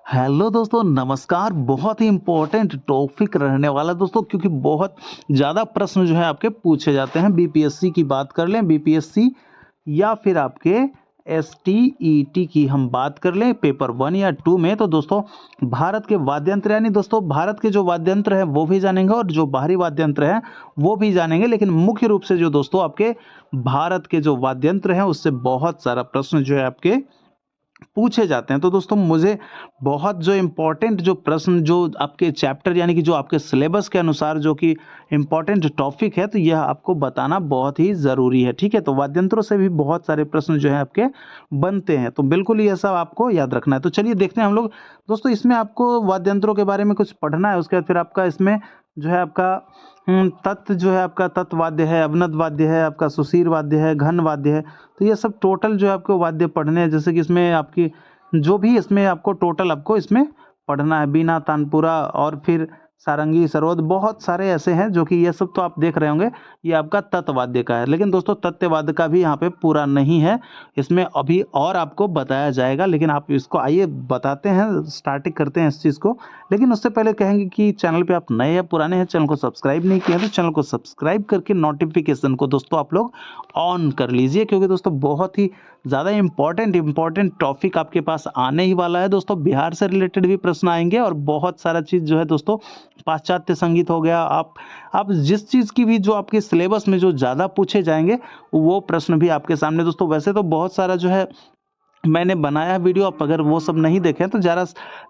Hello दोस्तों, नमस्कार। बहुत ही इम्पोर्टेंट टॉपिक रहने वाला है दोस्तों, क्योंकि बहुत ज़्यादा प्रश्न जो है आपके पूछे जाते हैं। बीपीएससी की बात कर लें, बीपीएससी या फिर आपके एसटीईटी की हम बात कर लें पेपर 1 या 2 में, तो दोस्तों भारत के वाद्य यंत्र यानी दोस्तों भारत के जो वाद्य यंत्र हैं वो भी जानेंगे और जो बाहरी वाद्य यंत्र हैं वो भी जानेंगे। लेकिन मुख्य रूप से जो दोस्तों आपके भारत के जो वाद्य यंत्र हैं उससे बहुत सारा प्रश्न जो है आपके पूछे जाते हैं। तो दोस्तों मुझे बहुत जो इम्पोर्टेंट जो प्रश्न जो आपके चैप्टर यानी कि जो आपके सिलेबस के अनुसार जो कि इम्पोर्टेंट टॉपिक है, तो यह आपको बताना बहुत ही ज़रूरी है, ठीक है? तो वाद्यंत्रों से भी बहुत सारे प्रश्न जो है आपके बनते हैं, तो बिल्कुल ये सब आपको याद रखना है। तो चलिए देखते हैं हम लोग। दोस्तों इसमें आपको वाद्यंत्रों के बारे में कुछ पढ़ना है, उसके बाद फिर आपका इसमें जो है आपका तत् जो है आपका तत् वाद्य है, अवनद वाद्य है, आपका सुशीर वाद्य है, घन वाद्य है। तो ये सब टोटल जो है आपको वाद्य पढ़ने हैं, जैसे कि इसमें आपकी जो भी इसमें आपको टोटल आपको इसमें पढ़ना है, बीना, तानपुरा और फिर सारंगी, सरोद, बहुत सारे ऐसे हैं जो कि ये सब तो आप देख रहे होंगे। ये आपका तत्वाद्य का है, लेकिन दोस्तों तत्ववाद्य का भी यहाँ पे पूरा नहीं है, इसमें अभी और आपको बताया जाएगा। लेकिन आप इसको आइए बताते हैं, स्टार्टिंग करते हैं इस चीज़ को। लेकिन उससे पहले कहेंगे कि चैनल पे आप नए या पुराने हैं, चैनल को सब्सक्राइब नहीं किया तो चैनल को सब्सक्राइब करके नोटिफिकेशन को दोस्तों आप लोग ऑन कर लीजिए, क्योंकि दोस्तों बहुत ही ज़्यादा इम्पॉर्टेंट टॉपिक आपके पास आने ही वाला है। दोस्तों बिहार से रिलेटेड भी प्रश्न आएंगे और बहुत सारा चीज़ जो है दोस्तों, पाश्चात्य संगीत हो गया, आप जिस चीज़ की भी जो आपके सिलेबस में जो ज़्यादा पूछे जाएंगे वो प्रश्न भी आपके सामने दोस्तों। वैसे तो बहुत सारा जो है मैंने बनाया वीडियो, आप अगर वो सब नहीं देखें तो ज़रा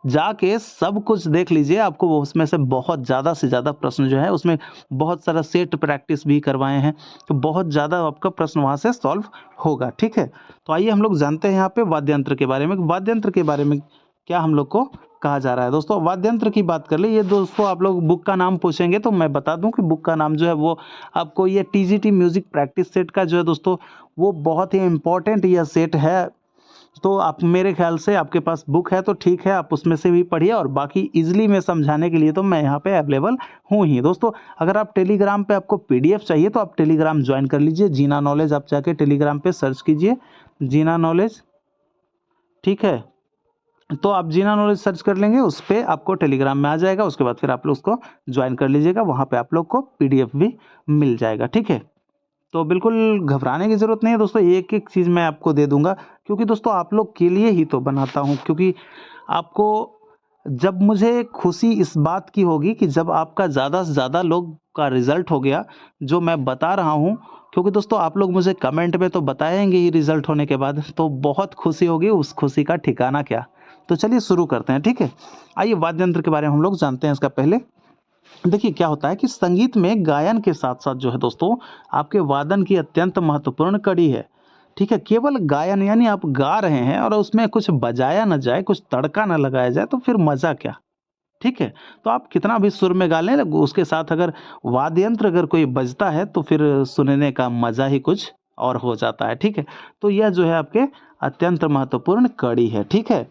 जाके सब कुछ देख लीजिए, आपको वो उसमें से बहुत ज़्यादा से ज़्यादा प्रश्न जो है उसमें बहुत सारा सेट प्रैक्टिस भी करवाए हैं, तो बहुत ज़्यादा आपका प्रश्न वहाँ से सॉल्व होगा, ठीक है? तो आइए हम लोग जानते हैं यहाँ पे वाद्य यंत्र के बारे में। वाद्य यंत्र के बारे में क्या हम लोग को कहा जा रहा है दोस्तों। वाद्य यंत्र की बात कर ले, ये दोस्तों आप लोग बुक का नाम पूछेंगे तो मैं बता दूं कि बुक का नाम जो है वो आपको ये टीजीटी म्यूजिक प्रैक्टिस सेट का जो है दोस्तों वो बहुत ही इम्पोर्टेंट यह सेट है। तो आप मेरे ख्याल से आपके पास बुक है तो ठीक है, आप उसमें से भी पढ़िए, और बाकी इजीली में समझाने के लिए तो मैं यहाँ पे अवेलेबल हूँ ही दोस्तों। अगर आप टेलीग्राम पे आपको पीडीएफ चाहिए तो आप टेलीग्राम ज्वाइन कर लीजिए, जीना नॉलेज आप जाके टेलीग्राम पे सर्च कीजिए, जीना नॉलेज, ठीक है? तो आप जीना नॉलेज सर्च कर लेंगे, उस पर आपको टेलीग्राम में आ जाएगा। उसके बाद फिर आप लोग उसको ज्वाइन कर लीजिएगा, वहाँ पे आप लोग को पीडीएफ भी मिल जाएगा, ठीक है? तो बिल्कुल घबराने की ज़रूरत नहीं है दोस्तों, एक-एक चीज़ मैं आपको दे दूँगा, क्योंकि दोस्तों आप लोग के लिए ही तो बनाता हूँ। क्योंकि आपको जब मुझे खुशी इस बात की होगी कि जब आपका ज़्यादा से ज़्यादा लोग का रिज़ल्ट हो गया, जो मैं बता रहा हूँ, क्योंकि दोस्तों आप लोग मुझे कमेंट में तो बताएँगे ही रिज़ल्ट होने के बाद, तो बहुत खुशी होगी, उस खुशी का ठिकाना क्या। तो चलिए शुरू करते हैं, ठीक है? आइए वाद्य यंत्र के बारे में हम लोग जानते हैं। इसका पहले देखिए क्या होता है कि संगीत में गायन के साथ साथ जो है दोस्तों आपके वादन की अत्यंत महत्वपूर्ण कड़ी है, ठीक है? केवल गायन यानी आप गा रहे हैं और उसमें कुछ बजाया ना जाए, कुछ तड़का ना लगाया जाए, तो फिर मज़ा क्या, ठीक है? तो आप कितना भी सुर में गा लें, उसके साथ अगर वाद्य यंत्र अगर कोई बजता है तो फिर सुनने का मज़ा ही कुछ और हो जाता है, ठीक है? तो यह जो है आपके अत्यंत महत्वपूर्ण कड़ी है, ठीक है?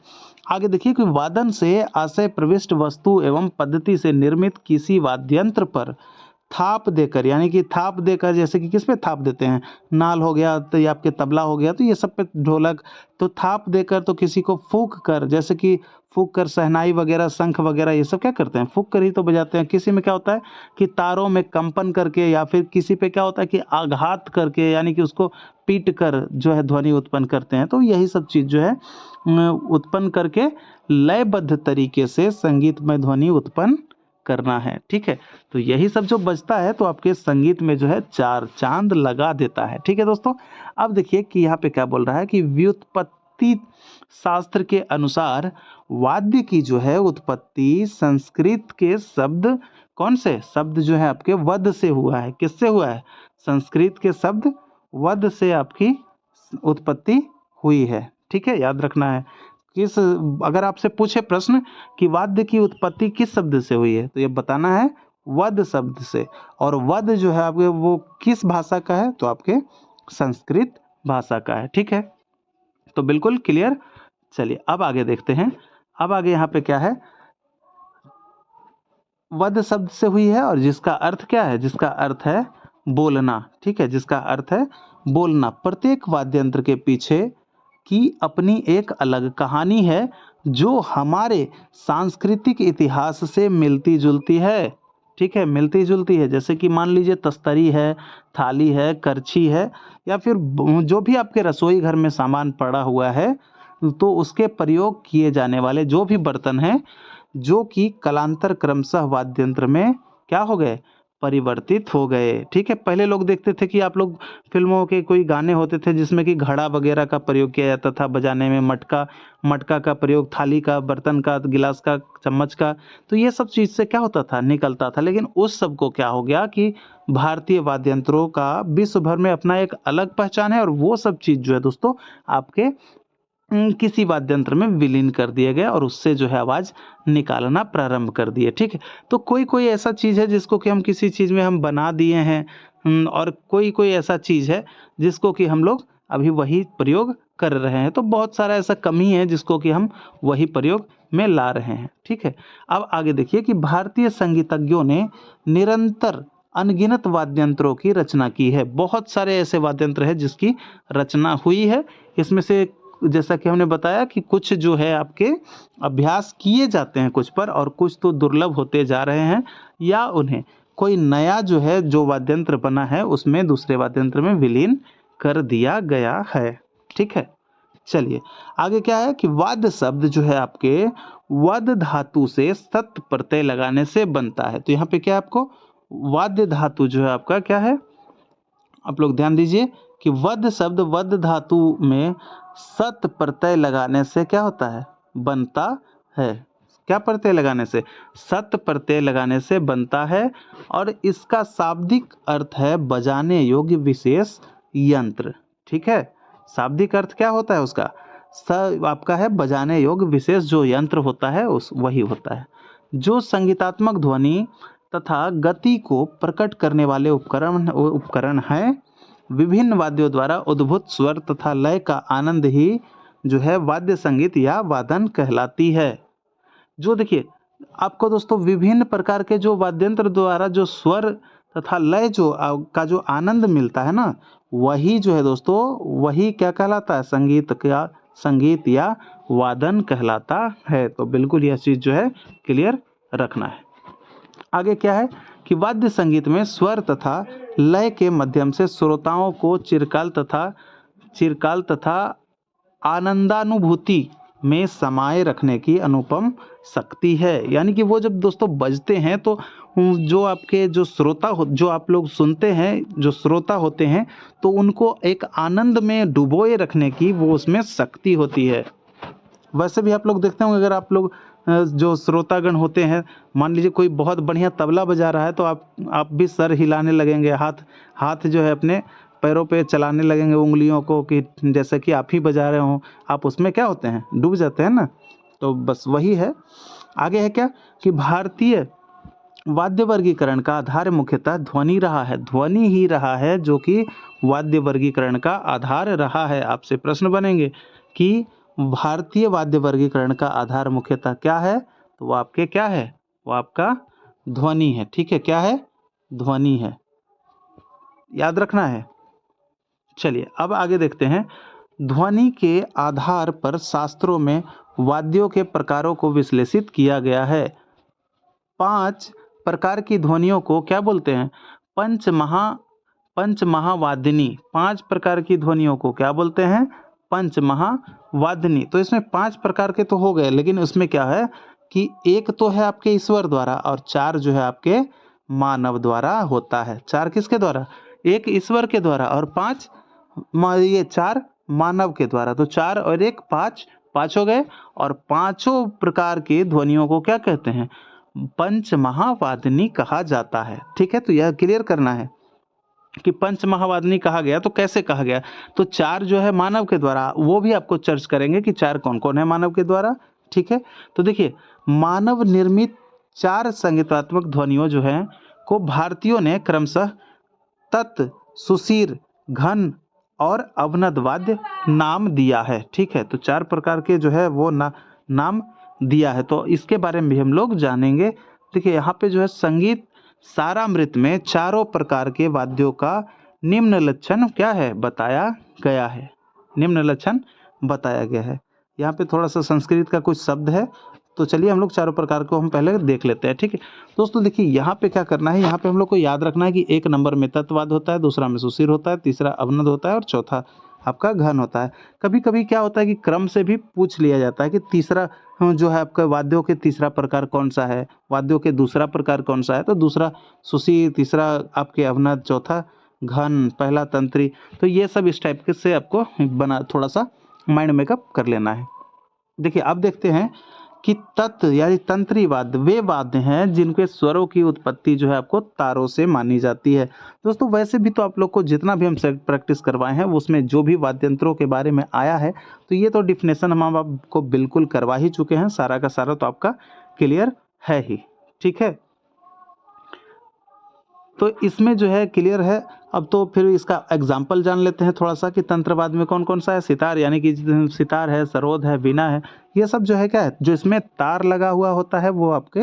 आगे देखिए कि वादन से आशय प्रविष्ट वस्तु एवं पद्धति से निर्मित किसी वाद्य यंत्र पर थाप देकर, यानी कि थाप देकर, जैसे कि किस पे थाप देते हैं, नाल हो गया तो ये आपके तबला हो गया, तो ये सब पे ढोलक, तो थाप देकर, तो किसी को फूंक कर, जैसे कि फूंक कर शहनाई वगैरह, शंख वगैरह, ये सब क्या करते हैं, फूंक कर ही तो बजाते हैं। किसी में क्या होता है कि तारों में कंपन करके, या फिर किसी पे क्या होता है कि आघात करके, यानी कि उसको पीट कर जो है ध्वनि उत्पन्न करते हैं। तो यही सब चीज़ जो है उत्पन्न करके लयबद्ध तरीके से संगीतमय ध्वनि उत्पन्न करना है, ठीक है? तो यही सब जो बजता है तो आपके संगीत में जो है चार चांद लगा देता है, ठीक है दोस्तों? अब देखिए कि यहाँ पे क्या बोल रहा है कि व्युत्पत्ति शास्त्र के अनुसार वाद्य की जो है उत्पत्ति संस्कृत के शब्द, कौन से शब्द जो है आपके वद से हुआ है। किससे हुआ है? संस्कृत के शब्द वद से आपकी उत्पत्ति हुई है, ठीक है? याद रखना है। किस, अगर आपसे पूछे प्रश्न कि वाद्य की उत्पत्ति किस शब्द से हुई है, तो ये बताना है वद शब्द से। और वद जो है आपके वो किस भाषा का है, तो आपके संस्कृत भाषा का है, ठीक है? तो बिल्कुल क्लियर। चलिए अब आगे देखते हैं। अब आगे यहाँ पे क्या है, वद शब्द से हुई है और जिसका अर्थ क्या है, जिसका अर्थ है बोलना, ठीक है? जिसका अर्थ है बोलना। प्रत्येक वाद्य यंत्र के पीछे की अपनी एक अलग कहानी है, जो हमारे सांस्कृतिक इतिहास से मिलती जुलती है। ठीक है, मिलती जुलती है, जैसे कि मान लीजिए तस्तरी है, थाली है, करछी है, या फिर जो भी आपके रसोई घर में सामान पड़ा हुआ है, तो उसके प्रयोग किए जाने वाले जो भी बर्तन हैं, जो कि कालांतर क्रमशः वाद्य यंत्र में क्या हो गए, परिवर्तित हो गए। ठीक है, पहले लोग देखते थे कि आप लोग फिल्मों के कोई गाने होते थे जिसमें कि घड़ा वगैरह का प्रयोग किया जाता था बजाने में, मटका मटका का प्रयोग, थाली का, बर्तन का, गिलास का, चम्मच का, तो ये सब चीज़ से क्या होता था, निकलता था। लेकिन उस सब को क्या हो गया कि भारतीय वाद्य यंत्रों का विश्व भर में अपना एक अलग पहचान है, और वो सब चीज़ जो है दोस्तों आपके किसी वाद्य यंत्र में विलीन कर दिया गया, और उससे जो है आवाज़ निकालना प्रारंभ कर दिए। ठीक है, तो कोई कोई ऐसा चीज़ है जिसको कि हम किसी चीज़ में हम बना दिए हैं, और कोई कोई ऐसा चीज़ है जिसको कि हम लोग अभी वही प्रयोग कर रहे हैं। तो बहुत सारा ऐसा कमी है जिसको कि हम वही प्रयोग में ला रहे हैं। ठीक है, अब आगे देखिए कि भारतीय संगीतज्ञों ने निरंतर अनगिनत वाद्य यंत्रों की रचना की है। बहुत सारे ऐसे वाद्य यंत्र हैं जिसकी रचना हुई है। इसमें से जैसा कि हमने बताया कि कुछ जो है आपके अभ्यास किए जाते हैं कुछ पर, और कुछ तो दुर्लभ होते जा रहे हैं, या उन्हें कोई नया जो है जो वाद्य यंत्र बना है उसमें दूसरे वाद्य यंत्र में विलीन कर दिया गया है। ठीक है, चलिए आगे क्या है कि वाद्य शब्द जो है आपके वद धातु से सत प्रत्यय लगाने से बनता है। तो यहाँ पे क्या है, आपको वाद्य धातु जो है आपका क्या है, आप लोग ध्यान दीजिए कि वद शब्द वद धातु में सत प्रत्यय लगाने से क्या होता है, बनता है। क्या प्रत्यय लगाने से, सत प्रत्यय लगाने से बनता है, और इसका शाब्दिक अर्थ है बजाने योग्य विशेष यंत्र। ठीक है, शाब्दिक अर्थ क्या होता है उसका, आपका है बजाने योग्य विशेष जो यंत्र होता है उस वही होता है। जो संगीतात्मक ध्वनि तथा गति को प्रकट करने वाले उपकरण हैं। विभिन्न वाद्यों द्वारा उद्भूत स्वर तथा लय का आनंद ही जो है वाद्य संगीत या वादन कहलाती है। जो देखिए आपको दोस्तों विभिन्न प्रकार के जो वाद्य यंत्र द्वारा जो स्वर तथा लय जो का जो आनंद मिलता है ना, वही जो है दोस्तों वही क्या कहलाता है, संगीत या वादन कहलाता है। तो बिल्कुल यह चीज़ जो है क्लियर रखना है। आगे क्या है कि वाद्य संगीत में स्वर तथा लय के माध्यम से श्रोताओं को चिरकाल तथा आनंदानुभूति में समाये रखने की अनुपम शक्ति है। यानी कि वो जब दोस्तों बजते हैं तो जो आपके जो श्रोता हो, जो आप लोग सुनते हैं, जो श्रोता होते हैं, तो उनको एक आनंद में डुबोए रखने की वो उसमें शक्ति होती है। वैसे भी आप लोग देखते होंगे, अगर आप लोग जो श्रोतागण होते हैं, मान लीजिए कोई बहुत बढ़िया तबला बजा रहा है तो आप भी सर हिलाने लगेंगे, हाथ जो है अपने पैरों पे चलाने लगेंगे उंगलियों को, कि जैसे कि आप ही बजा रहे हो, आप उसमें क्या होते हैं, डूब जाते हैं ना। तो बस वही है। आगे है क्या कि भारतीय वाद्य वर्गीकरण का आधार मुख्यतः ध्वनि रहा है। ध्वनि ही रहा है जो कि वाद्य वर्गीकरण का आधार रहा है। आपसे प्रश्न बनेंगे कि भारतीय वाद्य वर्गीकरण का आधार मुख्यतः क्या है, तो वो आपके क्या है, वो आपका ध्वनि है। ठीक है, क्या है, ध्वनि है, याद रखना है। चलिए अब आगे देखते हैं। ध्वनि के आधार पर शास्त्रों में वाद्यों के प्रकारों को विश्लेषित किया गया है। 5 प्रकार की ध्वनियों को क्या बोलते हैं, पंचमहावादिनी। 5 प्रकार की ध्वनियों को क्या बोलते हैं, पंचमहावादिनी। तो इसमें 5 प्रकार के तो हो गए, लेकिन उसमें क्या है कि एक तो है आपके ईश्वर द्वारा, और 4 जो है आपके मानव द्वारा होता है। 4 किसके द्वारा, एक ईश्वर के द्वारा, और 5 ये 4 मानव के द्वारा। तो 4 और 1 5 हो गए, और पांचों प्रकार की ध्वनियों को क्या कहते हैं, पंचमहावादिनी कहा जाता है। ठीक है, तो यह क्लियर करना है कि पंचमहावादिनी कहा गया तो कैसे कहा गया। तो 4 जो है मानव के द्वारा, वो भी आपको चर्च करेंगे कि 4 कौन कौन है मानव के द्वारा। ठीक है, तो देखिए मानव निर्मित 4 संगीतात्मक ध्वनियों जो हैं को भारतीयों ने क्रमशः तत्, सुशीर, घन और अवनद वाद्य नाम दिया है। ठीक है, तो 4 प्रकार के जो है वो नाम दिया है, तो इसके बारे में भी हम लोग जानेंगे। देखिए यहाँ पे जो है संगीत सारामृत में चारों प्रकार के वाद्यों का निम्न लक्षण क्या है, बताया गया है। निम्न लक्षण बताया गया है। यहाँ पे थोड़ा सा संस्कृत का कुछ शब्द है, तो चलिए हम लोग चारों प्रकार को हम पहले देख लेते हैं। ठीक है दोस्तों, देखिए यहाँ पे क्या करना है, यहाँ पे हम लोग को याद रखना है कि एक नंबर में तत्ववाद होता है, दूसरा में सुशीर होता है, तीसरा अवनद होता है और चौथा आपका घन होता है। कभी कभी क्या होता है कि क्रम से भी पूछ लिया जाता है कि तीसरा जो है आपका वाद्यों के तीसरा प्रकार कौन सा है, वाद्यों के दूसरा प्रकार कौन सा है, तो दूसरा सुशीर, तीसरा आपके अवनद, चौथा घन, पहला तंत्री। तो ये सब इस टाइप के से आपको बना थोड़ा सा माइंड मेकअप कर लेना है। देखिए अब देखते हैं कि तत् यानी तंत्री वाद्य वे वाद्य हैं जिनके स्वरों की उत्पत्ति जो है आपको तारों से मानी जाती है। दोस्तों वैसे भी तो आप लोग को जितना भी हम प्रैक्टिस करवाए हैं उसमें जो भी वाद्य यंत्रों के बारे में आया है, तो ये तो डिफिनेशन हम आपको बिल्कुल करवा ही चुके हैं, सारा का सारा तो आपका क्लियर है ही। ठीक है, तो इसमें जो है क्लियर है। अब तो फिर इसका एग्जाम्पल जान लेते हैं थोड़ा सा कि तंत्रवाद में कौन कौन सा है। सितार यानी कि सितार है, सरोद है, वीणा है, ये सब जो है क्या है, जो इसमें तार लगा हुआ होता है वो आपके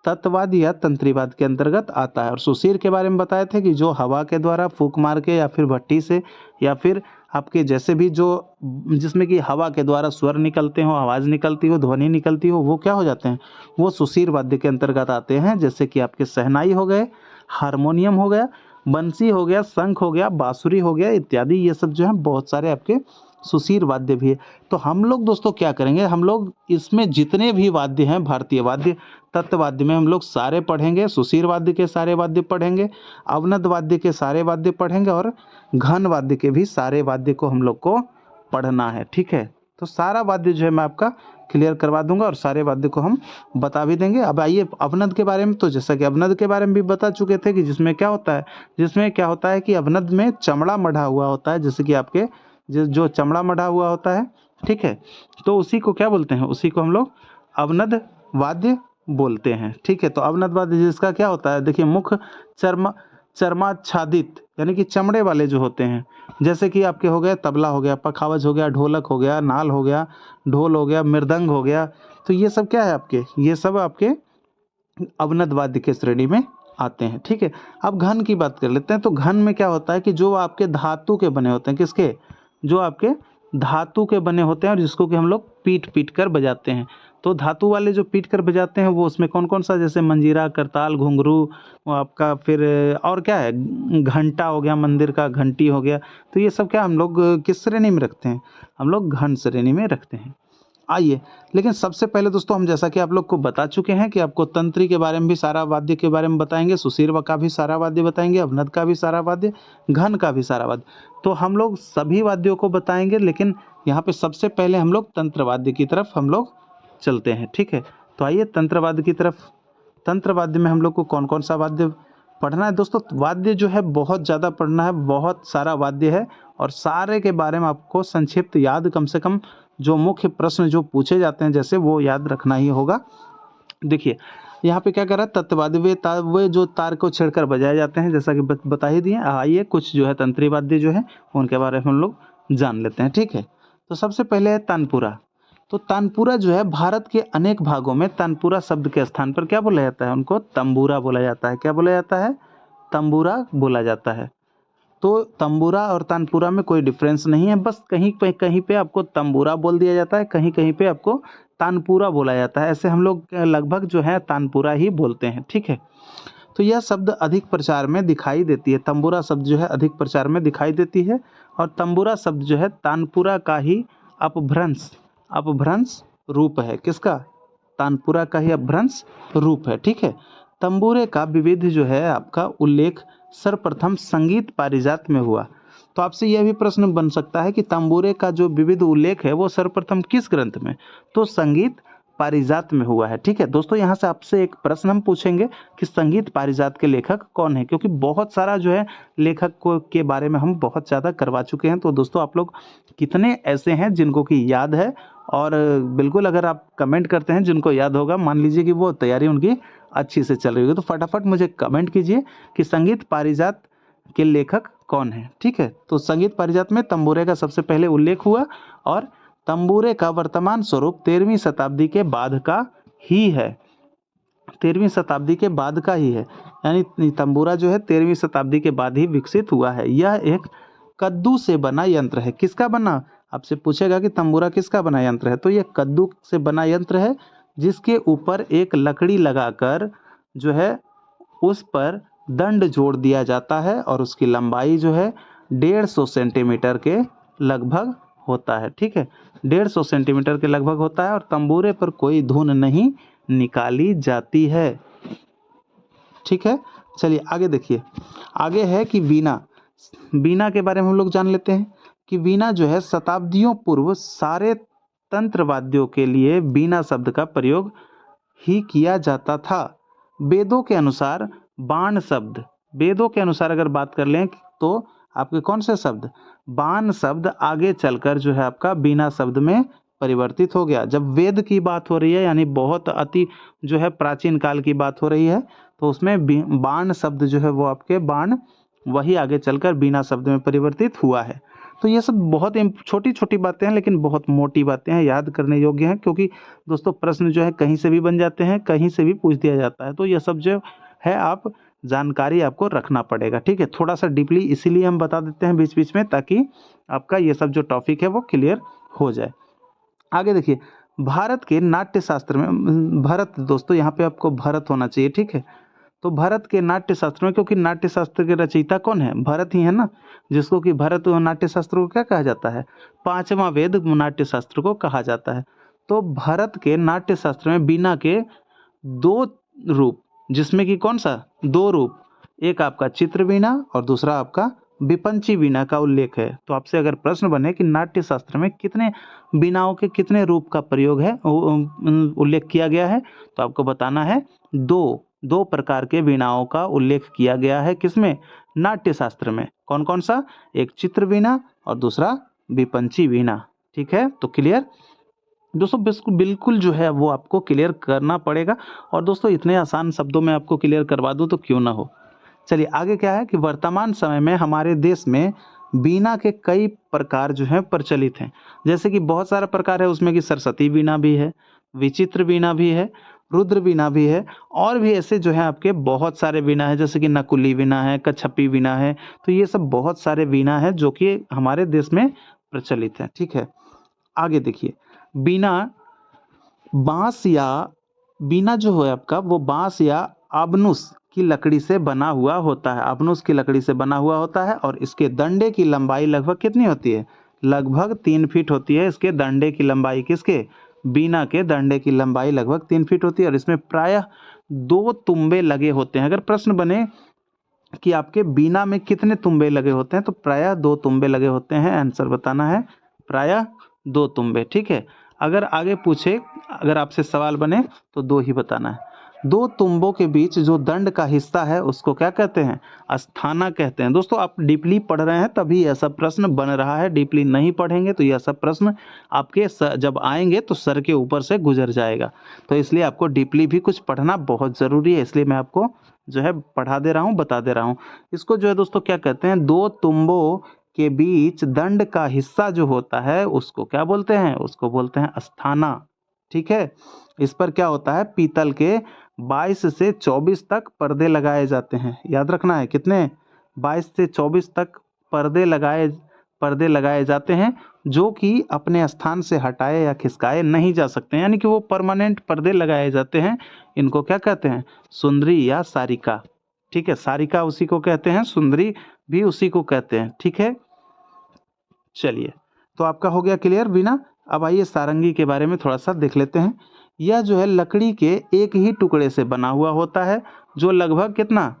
तत्ववाद या तंत्रीवाद के अंतर्गत आता है। और सुशीर के बारे में बताए थे कि जो हवा के द्वारा फूंक मार के या फिर भट्टी से या फिर आपके जैसे भी जो जिसमें कि हवा के द्वारा स्वर निकलते हो, आवाज़ निकलती हो, ध्वनि निकलती हो, वो क्या हो जाते हैं, वो सुशीर वाद्य के अंतर्गत आते हैं। जैसे कि आपके शहनाई हो गए, हारमोनियम हो गया, बंसी हो गया, शंख हो गया, बांसुरी हो गया इत्यादि, ये सब जो है बहुत सारे आपके सुशीर वाद्य भी है। तो हम लोग दोस्तों क्या करेंगे, हम लोग इसमें जितने भी वाद्य हैं भारतीय वाद्य, तत्ववाद्य में हम लोग सारे पढ़ेंगे, सुशीर वाद्य के सारे वाद्य पढ़ेंगे, अवनद वाद्य के सारे वाद्य पढ़ेंगे और घन वाद्य के भी सारे वाद्य को हम लोग को पढ़ना है। ठीक है, तो सारा वाद्य जो है मैं आपका क्लियर करवा दूंगा और सारे वाद्य को हम बता भी देंगे। अब आइए अवनद के बारे में, तो जैसा कि अवनद के बारे में भी बता चुके थे कि जिसमें क्या होता है कि अवनद में चमड़ा मढ़ा हुआ होता है, जैसे कि आपके जो चमड़ा मढ़ा हुआ होता है, ठीक है, तो उसी को क्या बोलते हैं, उसी को हम लोग अवनद वाद्य बोलते हैं। ठीक है, तो अवनद वाद्य जिसका क्या होता है, देखिए मुख चर्माच्छादित यानी कि चमड़े वाले जो होते हैं, जैसे कि आपके हो गए तबला हो गया, पखावज हो गया, ढोलक हो गया, नाल हो गया, ढोल हो गया, मृदंग हो गया, तो ये सब क्या है आपके, ये सब आपके अवनद वाद्य के श्रेणी में आते हैं। ठीक है, अब घन की बात कर लेते हैं। तो घन में क्या होता है कि जो आपके धातु के बने होते हैं, किसके, जो आपके धातु के बने होते हैं और जिसको कि हम लोग पीट पीट कर बजाते हैं। तो धातु वाले जो पीट कर बजाते हैं वो उसमें कौन कौन सा, जैसे मंजीरा, करताल, घुंघरू, वो आपका फिर और क्या है, घंटा हो गया, मंदिर का घंटी हो गया, तो ये सब क्या हम लोग किस श्रेणी में रखते हैं, हम लोग घन श्रेणी में रखते हैं। आइए, लेकिन सबसे पहले दोस्तों हम जैसा कि आप लोग को बता चुके हैं कि आपको तंत्री के बारे में भी सारा वाद्य के बारे में बताएंगे, सुशीर का भी सारा वाद्य बताएंगे, अवनद का भी सारा वाद्य, घन का भी सारा वाद्य, तो हम लोग सभी वाद्यों को बताएंगे। लेकिन यहाँ पे सबसे पहले हम लोग तंत्रवाद्य की तरफ हम लोग चलते हैं। ठीक है, तो आइए तंत्रवाद्य की तरफ। तंत्रवाद्य में हम लोग को कौन कौन सा वाद्य पढ़ना है दोस्तों, वाद्य जो है बहुत ज़्यादा पढ़ना है, बहुत सारा वाद्य है और सारे के बारे में आपको संक्षिप्त याद, कम से कम जो मुख्य प्रश्न जो पूछे जाते हैं जैसे वो याद रखना ही होगा। देखिए यहाँ पे क्या कर रहा है, तत्ववाद्य वे जो तार को छेड़कर बजाए जाते हैं, जैसा कि बता ही दिए। आइए कुछ जो है तंत्री वाद्य जो है उनके बारे में हम लोग जान लेते हैं। ठीक है, तो सबसे पहले है तानपुरा। तो तानपुरा जो है भारत के अनेक भागों में तानपुरा शब्द के स्थान पर क्या बोला जाता है, उनको तंबूरा बोला जाता है। क्या बोला जाता है, तंबूरा बोला जाता है। तो तंबूरा और तानपुरा में कोई डिफरेंस नहीं है, बस कहीं पे आपको तंबूरा बोल दिया जाता है, कहीं कहीं पे आपको तानपुरा बोला जाता है। ऐसे हम लोग लगभग जो है तानपुरा ही बोलते हैं। ठीक है, तो यह शब्द अधिक प्रचार में दिखाई देती है, तंबूरा शब्द जो है अधिक प्रचार में दिखाई देती है और तंबूरा शब्द जो है तानपुरा का ही अपभ्रंश रूप है। किसका, तानपुरा का ही अपभ्रंश रूप है। ठीक है, तंबूरे का विविध जो है आपका उल्लेख सर्वप्रथम संगीत पारिजात में हुआ। तो आपसे यह भी प्रश्न बन सकता है कि तंबूरे का जो विविध उल्लेख है वो सर्वप्रथम किस ग्रंथ में, तो संगीत पारिजात में हुआ है। ठीक है दोस्तों, यहाँ से आपसे एक प्रश्न हम पूछेंगे कि संगीत पारिजात के लेखक कौन है, क्योंकि बहुत सारा जो है लेखक को के बारे में हम बहुत ज़्यादा करवा चुके हैं। तो दोस्तों आप लोग कितने ऐसे हैं जिनको कि याद है, और बिल्कुल अगर आप कमेंट करते हैं जिनको याद होगा, मान लीजिए कि वो तैयारी उनकी अच्छी से चल रही होगी, तो फटाफट मुझे कमेंट कीजिए कि संगीत पारिजात के लेखक कौन है। ठीक है, तो संगीत पारिजात में तंबूरे का सबसे पहले उल्लेख हुआ और तंबूरे का वर्तमान स्वरूप 13वीं शताब्दी के बाद का ही है। 13वीं शताब्दी के बाद का ही है, यानी तंबूरा जो है 13वीं शताब्दी के बाद ही विकसित हुआ है। यह एक कद्दू से बना यंत्र है। किसका बना, आपसे पूछेगा कि तंबूरा किसका बना यंत्र है, तो ये कद्दू से बना यंत्र है, जिसके ऊपर एक लकड़ी लगाकर जो है उस पर दंड जोड़ दिया जाता है और उसकी लंबाई जो है 150 सेंटीमीटर के लगभग होता है। ठीक है, 150 सेंटीमीटर के लगभग होता है और तंबूरे पर कोई धुन नहीं निकाली जाती है। ठीक है, चलिए आगे देखिए। आगे है कि वीणा। वीणा के बारे में हम लोग जान लेते हैं कि वीणा जो है शताब्दियों पूर्व सारे तंत्र वाद्यों के लिए वीणा शब्द का प्रयोग ही किया जाता था। वेदों के अनुसार बाण शब्द, वेदों के अनुसार अगर बात कर लें तो आपके कौन से शब्द, बाण शब्द आगे चलकर जो है आपका वीणा शब्द में परिवर्तित हो गया। जब वेद की बात हो रही है यानी बहुत अति जो है प्राचीन काल की बात हो रही है, तो उसमें बाण शब्द जो है वो आपके बाण वही आगे चलकर वीणा शब्द में परिवर्तित हुआ है। तो ये सब बहुत छोटी छोटी बातें हैं, लेकिन बहुत मोटी बातें हैं, याद करने योग्य हैं, क्योंकि दोस्तों प्रश्न जो है कहीं से भी बन जाते हैं, कहीं से भी पूछ दिया जाता है। तो ये सब जो है आप जानकारी आपको रखना पड़ेगा। ठीक है, थोड़ा सा डीपली इसीलिए हम बता देते हैं बीच बीच में, ताकि आपका ये सब जो टॉपिक है वो क्लियर हो जाए। आगे देखिए, भारत के नाट्य शास्त्र में, भरत दोस्तों यहाँ पे आपको भरत होना चाहिए। ठीक है, तो भरत के नाट्य शास्त्र में, क्योंकि नाट्य शास्त्र के रचयिता कौन है, भरत ही है ना, जिसको कि भरत नाट्य शास्त्र को क्या कहा जाता है, पांचवा वेद नाट्य शास्त्र को कहा जाता है। तो भरत के नाट्य शास्त्र में वीणा के दो रूप, जिसमें कि कौन सा, दो रूप, एक आपका चित्र वीणा और दूसरा आपका विपंची वीणा का उल्लेख है। तो आपसे अगर प्रश्न बने कि नाट्य शास्त्र में कितने वीणाओं के कितने रूप का प्रयोग है, उल्लेख किया गया है, तो आपको बताना है दो प्रकार के वीणाओं का उल्लेख किया गया है। किसमें, नाट्य शास्त्र में। कौन कौन सा, एक चित्र वीणा और दूसरा विपंची वीणा। ठीक है, तो क्लियर दोस्तों, बिल्कुल जो है वो आपको क्लियर करना पड़ेगा। और दोस्तों इतने आसान शब्दों में आपको क्लियर करवा दूं तो क्यों ना हो। चलिए आगे क्या है कि वर्तमान समय में हमारे देश में वीणा के कई प्रकार जो है प्रचलित हैं। जैसे कि बहुत सारा प्रकार है उसमें कि सरस्वती वीणा भी है, विचित्र वीणा भी है, रुद्र वीणा भी है, और भी ऐसे जो है आपके बहुत सारे वीणा है, जैसे कि नकुली वीणा है, कच्छपी वीणा है। तो ये सब बहुत सारे वीणा है जो कि हमारे देश में प्रचलित है। ठीक है, आगे देखिए, वीणा बांस या वीणा जो है आपका वो बांस या आबनुस की लकड़ी से बना हुआ होता है। आबनुस की लकड़ी से बना हुआ होता है और इसके डंडे की लंबाई लगभग कितनी होती है, लगभग 3 फीट होती है। इसके डंडे की लंबाई, किसके, वीणा के डंडे की लंबाई लगभग 3 फीट होती है और इसमें प्रायः 2 तुम्बे लगे होते हैं। अगर प्रश्न बने कि आपके वीणा में कितने तुम्बे लगे होते हैं, तो प्रायः 2 तुम्बे लगे होते हैं। आंसर बताना है प्रायः 2 तुम्बे। ठीक है, अगर आगे पूछे, अगर आपसे सवाल बने तो 2 ही बताना है। 2 तुम्बों के बीच जो दंड का हिस्सा है उसको क्या कहते हैं, अस्थाना कहते हैं। दोस्तों आप डीपली पढ़ रहे हैं तभी ऐसा प्रश्न बन रहा है, डीपली नहीं पढ़ेंगे तो यह सब प्रश्न आपके जब आएंगे तो सर के ऊपर से गुजर जाएगा। तो इसलिए आपको डीपली भी कुछ पढ़ना बहुत ज़रूरी है, इसलिए मैं आपको जो है पढ़ा दे रहा हूँ, बता दे रहा हूँ। इसको जो है दोस्तों क्या कहते हैं, 2 तुम्बों के बीच दंड का हिस्सा जो होता है उसको क्या बोलते हैं, उसको बोलते हैं अस्थाना। ठीक है, इस पर क्या होता है, पीतल के 22 से 24 तक पर्दे लगाए जाते हैं। याद रखना है कितने, 22 से 24 तक पर्दे लगाए जाते हैं, जो कि अपने स्थान से हटाए या खिसकाए नहीं जा सकते, यानी कि वो परमानेंट पर्दे लगाए जाते हैं। इनको क्या कहते हैं, सुंदरी या सारिका। ठीक है, सारिका उसी को कहते हैं, सुंदरी भी उसी को कहते हैं। ठीक है, चलिए तो आपका हो गया क्लियर वीणा। अब आइए सारंगी के बारे में थोड़ा सा देख लेते हैं। यह जो है लकड़ी के एक ही टुकड़े से बना हुआ होता है, जो लगभग कितना,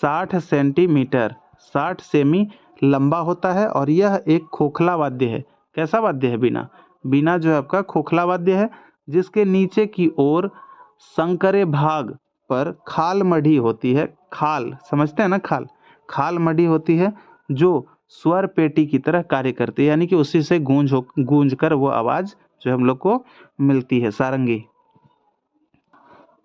60 सेंटीमीटर 60 सेमी लंबा होता है और यह एक खोखला वाद्य है। कैसा वाद्य है, वीणा। वीणा जो है आपका खोखला वाद्य है, जिसके नीचे की ओर संकरे भाग पर खाल मढ़ी होती है। खाल समझते हैं ना, खाल मढ़ी होती है जो स्वर पेटी की तरह कार्य करती है, यानी कि उसी से गूंज कर वो आवाज जो हम लोग को मिलती है, सारंगी।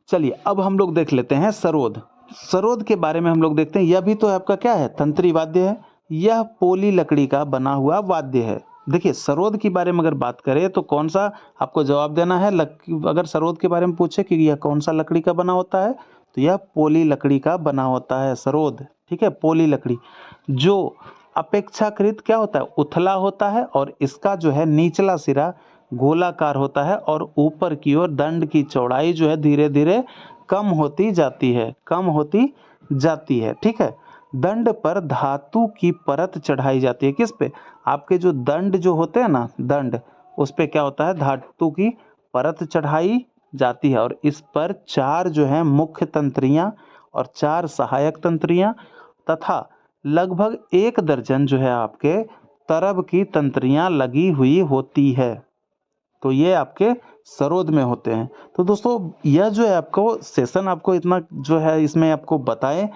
चलिए अब हम लोग देख लेते हैं सरोद। सरोद के बारे में हम लोग देखते हैं। यह भी तो आपका क्या है, तंत्री वाद्य है। यह पोली लकड़ी का बना हुआ वाद्य है। देखिए सरोद के बारे में अगर बात करें तो कौन सा आपको जवाब देना है। अगर सरोद के बारे में पूछे कि यह कौन सा लकड़ी का बना होता है, तो यह पोली लकड़ी का बना होता है सरोद। ठीक है, पोली लकड़ी जो अपेक्षाकृत क्या होता है, उथला होता है और इसका जो है निचला सिरा गोलाकार होता है और ऊपर की ओर दंड की चौड़ाई जो है धीरे धीरे कम होती जाती है, कम होती जाती है। ठीक है, दंड पर धातु की परत चढ़ाई जाती है। किस पे? आपके जो दंड जो होते हैं ना, दंड, उस पे क्या होता है, धातु की परत चढ़ाई जाती है और इस पर 4 जो है मुख्य तंत्रियां और 4 सहायक तंत्रियां तथा लगभग 1 दर्जन जो है आपके तरब की तंत्रियां लगी हुई होती है। तो ये आपके सरोद में होते हैं। तो दोस्तों यह जो है आपको सेशन आपको इतना जो है इसमें आपको बताएं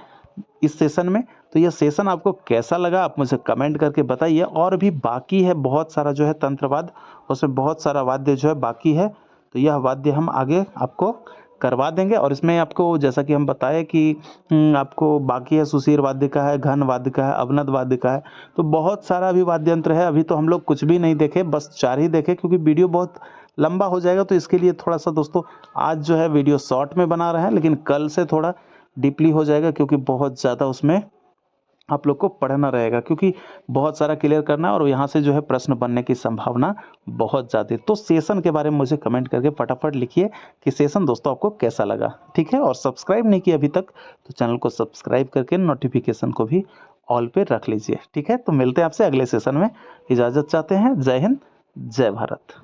इस सेशन में, तो यह सेशन आपको कैसा लगा आप मुझे कमेंट करके बताइए। और भी बाकी है बहुत सारा जो है तंत्रवाद, उसमें बहुत सारा वाद्य जो है बाकी है, तो यह वाद्य हम आगे आपको करवा देंगे। और इसमें आपको जैसा कि हम बताए कि आपको बाकी है सुशीर वाद्य का है, घन वाद्य का है, अवनद वाद्य का है, तो बहुत सारा अभी वाद्य यंत्र है। अभी तो हम लोग कुछ भी नहीं देखे, बस 4 ही देखे क्योंकि वीडियो बहुत लंबा हो जाएगा, तो इसके लिए थोड़ा सा दोस्तों आज जो है वीडियो शॉर्ट में बना रहे हैं, लेकिन कल से थोड़ा डीपली हो जाएगा क्योंकि बहुत ज़्यादा उसमें आप लोग को पढ़ना रहेगा, क्योंकि बहुत सारा क्लियर करना है और यहाँ से जो है प्रश्न बनने की संभावना बहुत ज़्यादा है। तो सेशन के बारे में मुझे कमेंट करके फटाफट लिखिए कि सेशन दोस्तों आपको कैसा लगा। ठीक है, और सब्सक्राइब नहीं किया अभी तक तो चैनल को सब्सक्राइब करके नोटिफिकेशन को भी ऑल पे रख लीजिए। ठीक है, तो मिलते हैं आपसे अगले सेशन में। इजाज़त चाहते हैं। जय हिंद, जय भारत।